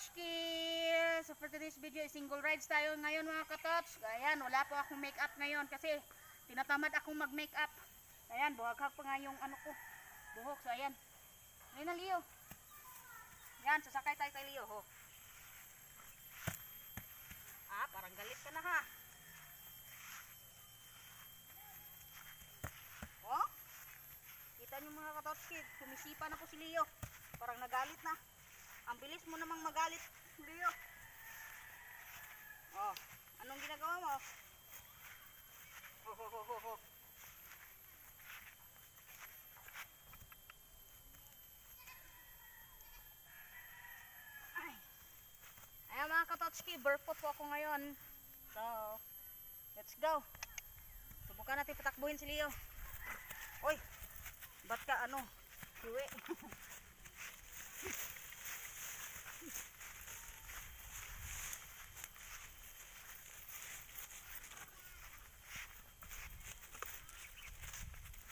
Katotski! So for today's video, single rides tayo ngayon mga katots. Ayan, wala po akong makeup ngayon kasi tinatamad akong mag-makeup. Ayan, buhaghag pa nga yung ano ko, buhok. So ayan, ngayon na Leo. Ayan, sasakay tayo kay Leo. Ho. Parang galit ka na ha. Oh, kita nyo mga katotski, kumisipa na po si Leo. Parang nagalit na. Ang bilis mo namang magalit, Leo. Oh, anong ginagawa mo? Ho. Ayan mga katotski, barefoot po ako ngayon. So, let's go. Subukan natin patakbuhin si Leo. Oy, ba't ka ano? Kiwi.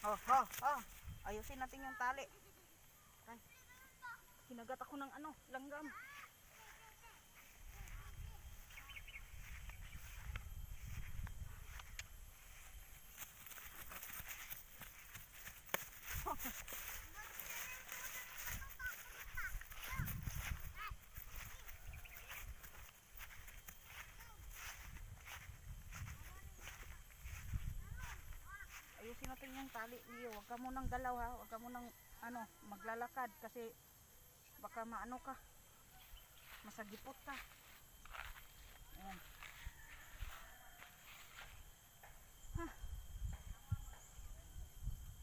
Oh. Ayusin natin yung tali. Ay, kinagat ako ng ano, langgam. Ayusin natin yung tali, Leo. Huwag ka munang galaw ha. Huwag ka munang ano, maglalakad kasi baka maano ka. Masagipot ka. Ayan.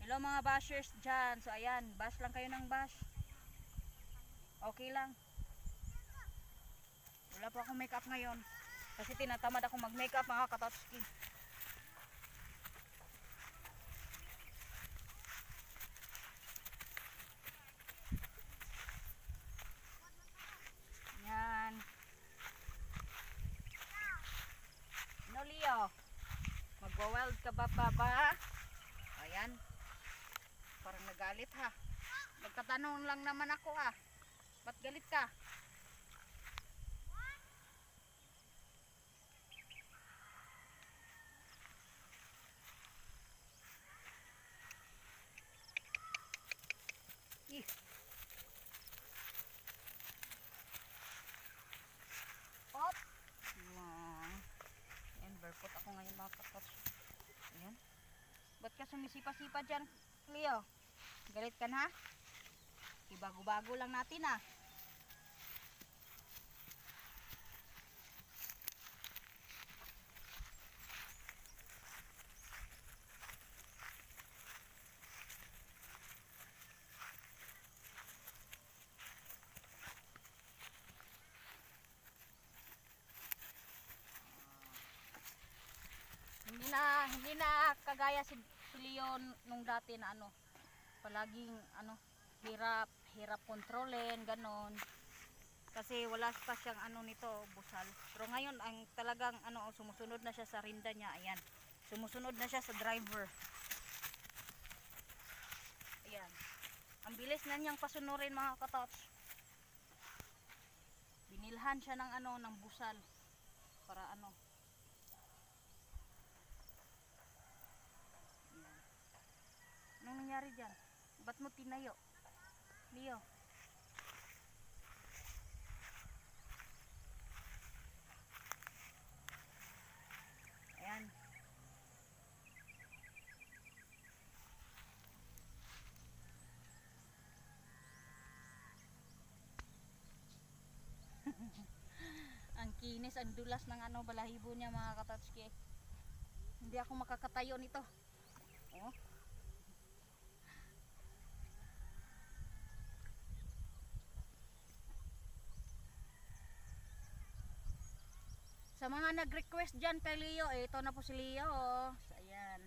Hello mga bashers dyan. So ayan, bash lang kayo ng bash. Okay lang. Wala pa akong makeup ngayon. Kasi tinatamad akong mag-makeup mga katotski. Yan. No Leo. Magwa-wild ka ba? Ayan. Parang nagalit ha. Nagtatanong lang naman ako ha. Ba't galit ka? Pop! Ayan, barefoot ako ngayon mga kapots. Ayan. Ba't ka sumisipa-sipa dyan, Leo? Galit ka na? Ibago-bago lang natin ah. Hindi na kagaya si Leo nung dati na ano, palaging ano, hirap kontrolin, ganon. Kasi wala pa siyang ano nito, busal. Pero ngayon ang talagang ano, sumusunod na siya sa rinda niya. Ayan. Sumusunod na siya sa driver. Ayan. Ang bilis na niyang pasunurin mga katots. Binilhan siya ng ano, ng busal para ano. Anong nangyari dyan? Ba't mo tinayo? Leo. Ayan. Ang kinis, ang dulas ng ano, balahibo niya mga katotski. Hindi ako makakatayo nito. Oh. Sa mga nag-request dyan kay Leo, ito na po si Leo. So, ayan.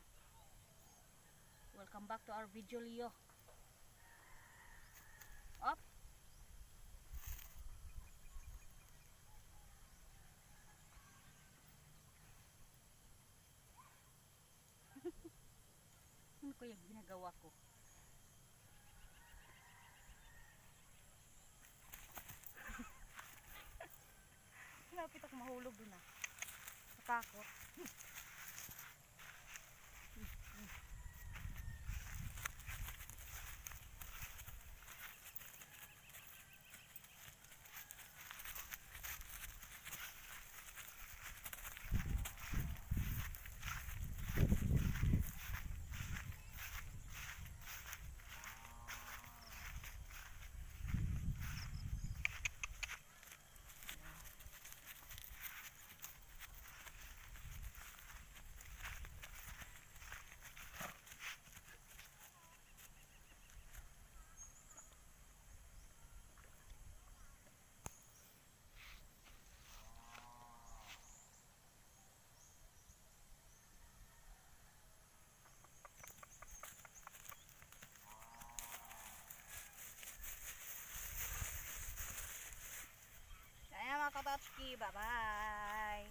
Welcome back to our video, Leo. Up. Ano ko yung ginagawa ko? mahulog dun ah. Natakot. Ayan mga Katotski, bye-bye!